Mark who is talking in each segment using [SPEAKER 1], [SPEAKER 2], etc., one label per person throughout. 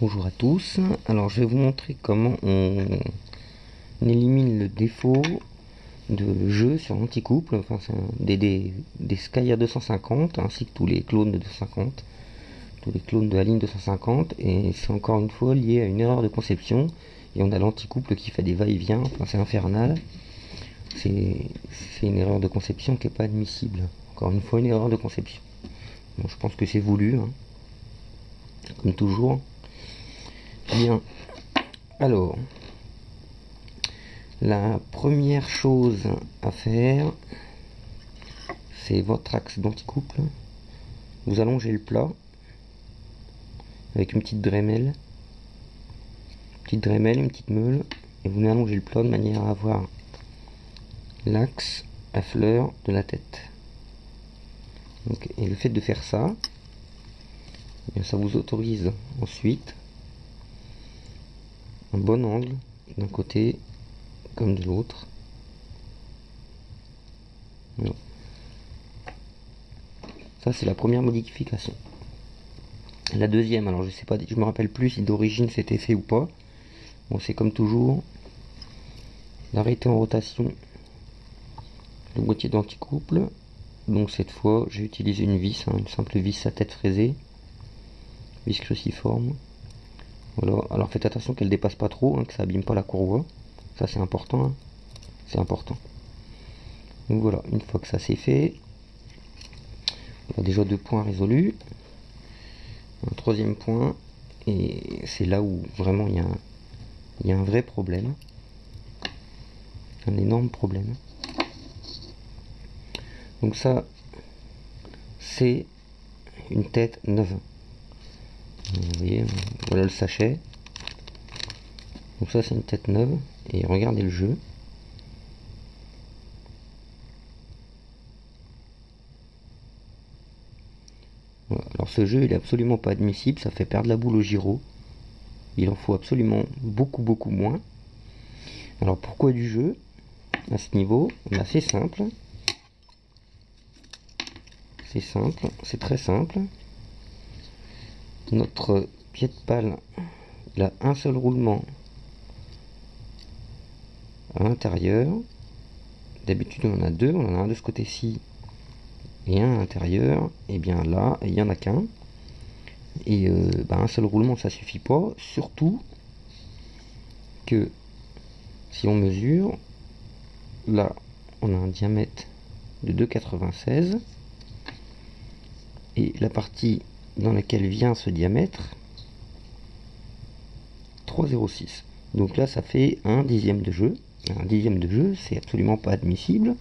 [SPEAKER 1] Bonjour à tous, alors je vais vous montrer comment on élimine le défaut de jeu sur anti-couple, enfin des Skya 250 ainsi que tous les clones de 250, tous les clones de la ligne 250, et c'est encore une fois lié à une erreur de conception, et on a l'anti-couple qui fait des va-et-vient, enfin c'est infernal, c'est une erreur de conception qui n'est pas admissible, encore une fois une erreur de conception. Bon, je pense que c'est voulu, hein, comme toujours. Bien, alors, la première chose à faire, c'est votre axe d'anticouple. Vous allongez le plat avec une petite Dremel, une petite meule, et vous allongez le plat de manière à avoir l'axe à fleur de la tête. Donc, et le fait de faire ça, bien, ça vous autorise ensuite un bon angle d'un côté comme de l'autre. Voilà. Ça c'est la première modification. La deuxième, alors je sais pas, je me rappelle plus si d'origine c'était fait ou pas. Bon, c'est comme toujours, l'arrêter en rotation le boîtier d'anticouple. Donc cette fois j'ai utilisé une vis, hein, une simple vis à tête fraisée, vis cruciforme. Voilà, alors faites attention qu'elle dépasse pas trop, hein, que ça abîme pas la courroie. Ça c'est important, hein. C'est important. Donc voilà, une fois que ça c'est fait, on a déjà 2 points résolus. Un troisième point, et c'est là où vraiment il y a un vrai problème, un énorme problème. Donc ça, c'est une tête neuve. Vous voyez, voilà le sachet. Donc ça c'est une tête neuve, et regardez le jeu. Voilà. Alors ce jeu il est absolument pas admissible, ça fait perdre la boule au gyro. Il en faut absolument beaucoup moins. Alors pourquoi du jeu à ce niveau? C'est simple. C'est très simple. Notre pied de pal, il a un seul roulement à l'intérieur. D'habitude on en a deux, on en a un de ce côté-ci et un à l'intérieur. Et bien là, il n'y en a qu'un. Et un seul roulement ça suffit pas, surtout que si on mesure, là on a un diamètre de 2,96 et la partie dans laquelle vient ce diamètre 3,06. Donc là ça fait un dixième de jeu. Un dixième de jeu c'est absolument pas admissible.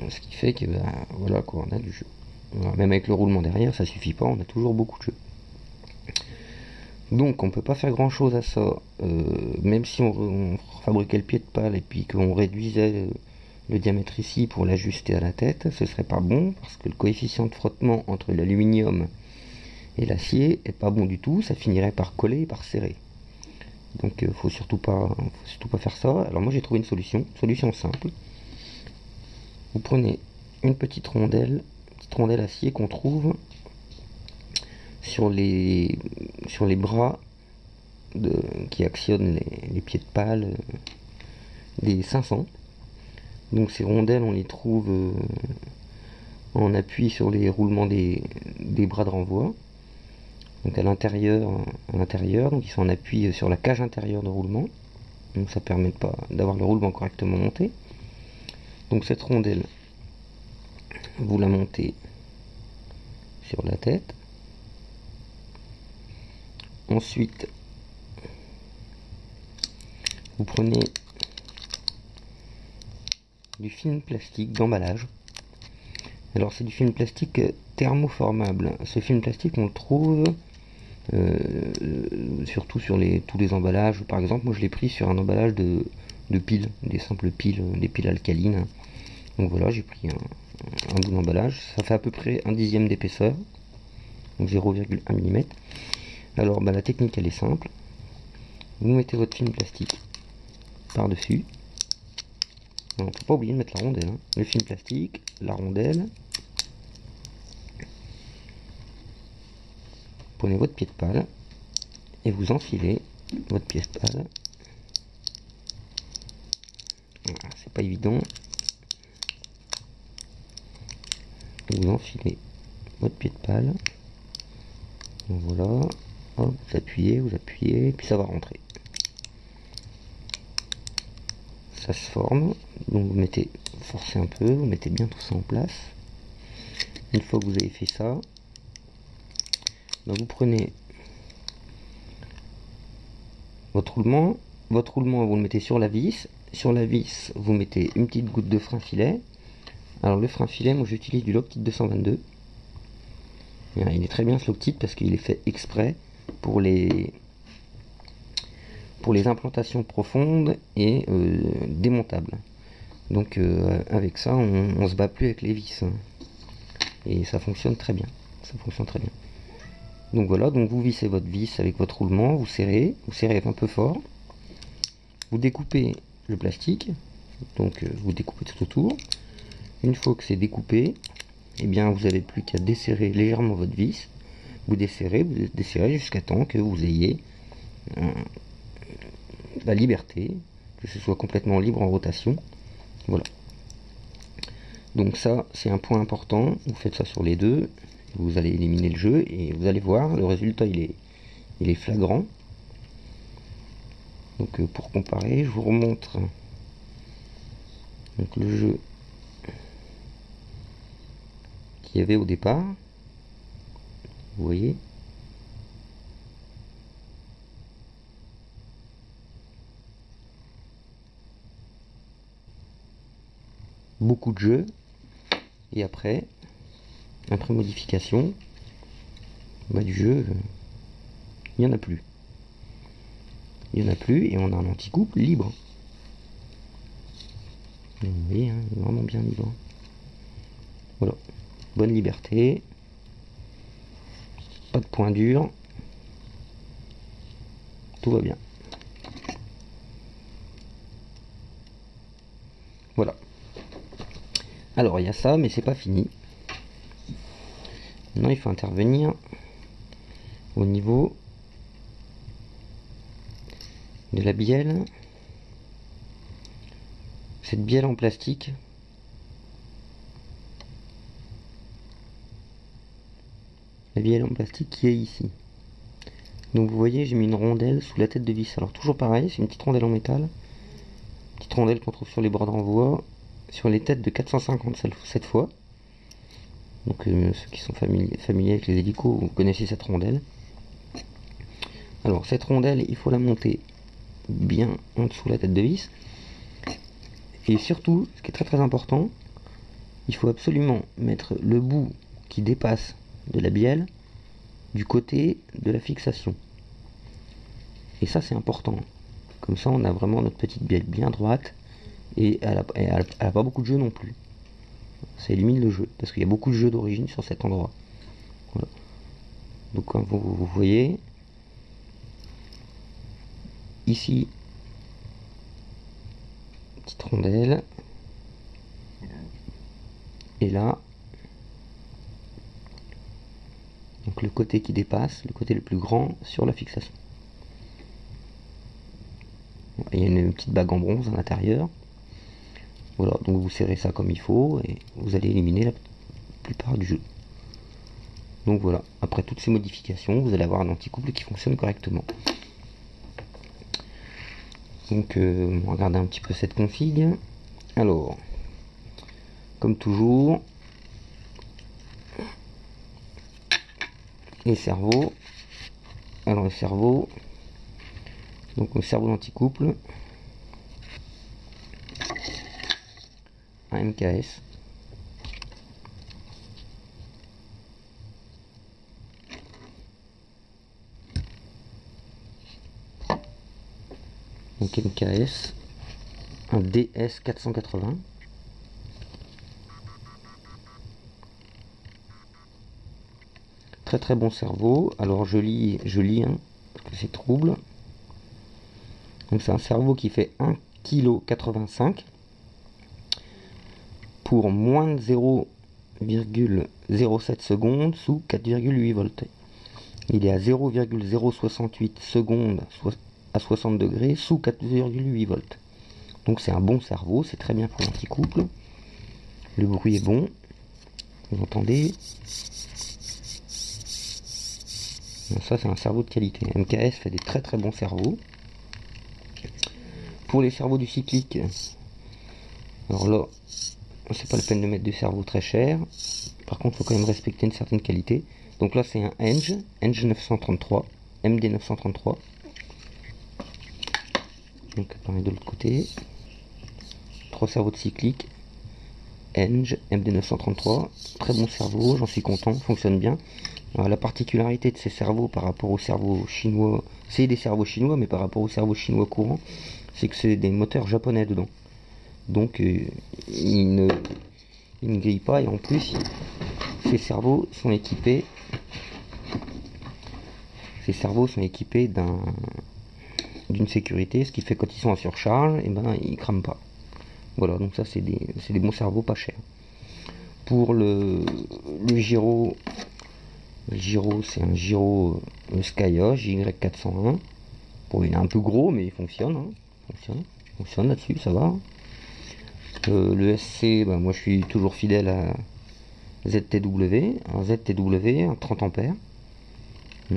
[SPEAKER 1] Ce qui fait que voilà quoi, on a du jeu. Voilà, même avec le roulement derrière ça suffit pas, on a toujours beaucoup de jeu. Donc on peut pas faire grand chose à ça, même si on fabriquait le pied de pal et puis qu'on réduisait le diamètre ici pour l'ajuster à la tête, ce serait pas bon parce que le coefficient de frottement entre l'aluminium et l'acier est pas bon du tout, ça finirait par coller et par serrer. Donc faut surtout pas faire ça. Alors moi j'ai trouvé une solution simple. Vous prenez une petite rondelle acier qu'on trouve sur les bras qui actionnent les pieds de pal des 500. Donc ces rondelles on les trouve en appui sur les roulements des bras de renvoi. Donc à l'intérieur, donc ils sont en appui sur la cage intérieure de roulement. Donc ça permet d'avoir le roulement correctement monté. Donc cette rondelle, vous la montez sur la tête. Ensuite, vous prenez du film plastique d'emballage. Alors c'est du film plastique thermoformable. Ce film plastique on le trouve surtout sur tous les emballages. Par exemple moi je l'ai pris sur un emballage de piles, des simples piles, des piles alcalines. Donc voilà, j'ai pris un bout d'emballage, ça fait à peu près un dixième d'épaisseur, donc 0,1 mm. Alors la technique elle est simple, vous mettez votre film plastique par dessus. On ne peut pas oublier de mettre la rondelle, hein. Le film plastique, la rondelle, prenez votre pied de pale et vous enfilez votre pied de pale. Voilà, c'est pas évident. Vous enfilez votre pied de pale. Donc voilà, hop, vous appuyez, et puis ça va rentrer. Ça se forme, donc vous mettez, forcez un peu, vous mettez bien tout ça en place. Une fois que vous avez fait ça, ben vous prenez votre roulement vous le mettez sur la vis. Sur la vis, vous mettez une petite goutte de frein filet. Alors le frein filet, moi j'utilise du Loctite 222. Il est très bien ce Loctite parce qu'il est fait exprès pour les implantations profondes et démontables. Donc avec ça, on se bat plus avec les vis. Et ça fonctionne très bien. Donc voilà, donc vous vissez votre vis avec votre roulement, vous serrez un peu fort. Vous découpez le plastique, donc vous découpez tout autour. Une fois que c'est découpé, eh bien vous n'avez plus qu'à desserrer légèrement votre vis. Vous desserrez jusqu'à temps que vous ayez la liberté, que ce soit complètement libre en rotation. Voilà. Donc ça, c'est un point important. Vous faites ça sur les deux, vous allez éliminer le jeu et vous allez voir, le résultat il est flagrant. Donc pour comparer, je vous remontre donc le jeu qu'il y avait au départ. Vous voyez. Beaucoup de jeux. Et après modification, bah, du jeu, il n'y en a plus. Et on a un anti-couple libre. Vous voyez, hein, il est vraiment bien libre. Voilà. Bonne liberté. Pas de point dur. Tout va bien. Voilà. Alors il y a ça, mais c'est pas fini. Maintenant il faut intervenir au niveau de la bielle. Cette bielle en plastique. La bielle en plastique qui est ici. Donc vous voyez, j'ai mis une rondelle sous la tête de vis. Alors toujours pareil, c'est une petite rondelle en métal. Petite rondelle qu'on trouve sur les bords de renvoi. Sur les têtes de 450 cette fois. Donc ceux qui sont familiers avec les hélicos, vous connaissez cette rondelle. Alors cette rondelle, il faut la monter bien en dessous de la tête de vis. Et surtout, ce qui est très très important, il faut absolument mettre le bout qui dépasse de la bielle du côté de la fixation. Et ça c'est important. Comme ça on a vraiment notre petite bielle bien droite et elle a pas beaucoup de jeu non plus. Ça élimine le jeu parce qu'il y a beaucoup de jeux d'origine sur cet endroit. Voilà. Donc comme vous voyez ici, petite rondelle, et là donc le côté qui dépasse, le côté le plus grand sur la fixation. Il y a une petite bague en bronze à l'intérieur. Voilà, donc vous serrez ça comme il faut et vous allez éliminer la plupart du jeu. Donc voilà, après toutes ces modifications, vous allez avoir un anti-couple qui fonctionne correctement. Donc on va regarder un petit peu cette config. Alors, comme toujours, les cerveaux. Alors les cerveaux, donc le cerveau d'anti-couple, un MKS. Donc MKS, un DS 480. Très très bon cerveau. Alors je lis hein, parce que c'est trouble. Donc c'est un cerveau qui fait 1,85 kg pour moins de 0,07 secondes sous 4,8 volts. Il est à 0,068 secondes à 60 degrés sous 4,8 volts. Donc c'est un bon cerveau, c'est très bien pour l'anticouple. Le bruit est bon, vous entendez. Ça c'est un cerveau de qualité. MKS fait des très très bons cerveaux. Pour les cerveaux du cyclique, alors là, c'est pas la peine de mettre du cerveau très cher. Par contre, il faut quand même respecter une certaine qualité. Donc là, c'est un Enge 933, MD 933. Donc pareil de l'autre côté. 3 cerveaux de cyclique. Enge MD 933. Très bon cerveau, j'en suis content, fonctionne bien. Alors, la particularité de ces cerveaux par rapport aux cerveaux chinois, c'est des cerveaux chinois, mais par rapport aux cerveaux chinois courants, c'est que c'est des moteurs japonais dedans. Donc ils ne grillent pas, et en plus ces cerveaux sont équipés d'une sécurité, ce qui fait que quand ils sont en surcharge, et ben ils crament pas. Voilà, donc ça c'est des bons cerveaux pas chers. Pour le gyro, c'est un gyro Skya JY401. Bon, il est un peu gros, mais il fonctionne, hein. Fonctionne là-dessus, ça va. Le SC, bah, moi je suis toujours fidèle à ZTW, un 30 ampères.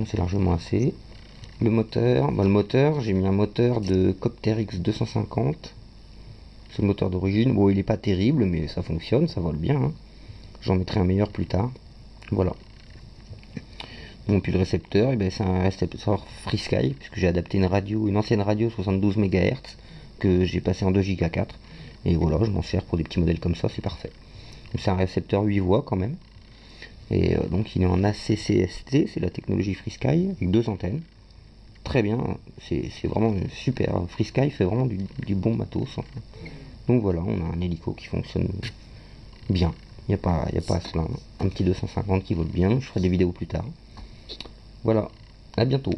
[SPEAKER 1] C'est largement assez. Le moteur, j'ai mis un moteur de Copter X250. C'est le moteur d'origine. Bon, il est pas terrible, mais ça fonctionne, ça vole bien, hein. J'en mettrai un meilleur plus tard. Voilà. Bon, puis le récepteur, c'est un récepteur FreeSky, puisque j'ai adapté une ancienne radio 72 MHz que j'ai passé en 2 Go 4. Et voilà, je m'en sers pour des petits modèles comme ça, c'est parfait. C'est un récepteur 8 voix quand même. Et donc il est en ACCST, c'est la technologie FreeSky, avec 2 antennes. Très bien, c'est vraiment super. FreeSky fait vraiment du bon matos, hein. Donc voilà, on a un hélico qui fonctionne bien. Il n'y a pas à se plaindre. Un petit 250 qui vole bien, je ferai des vidéos plus tard. Voilà, à bientôt.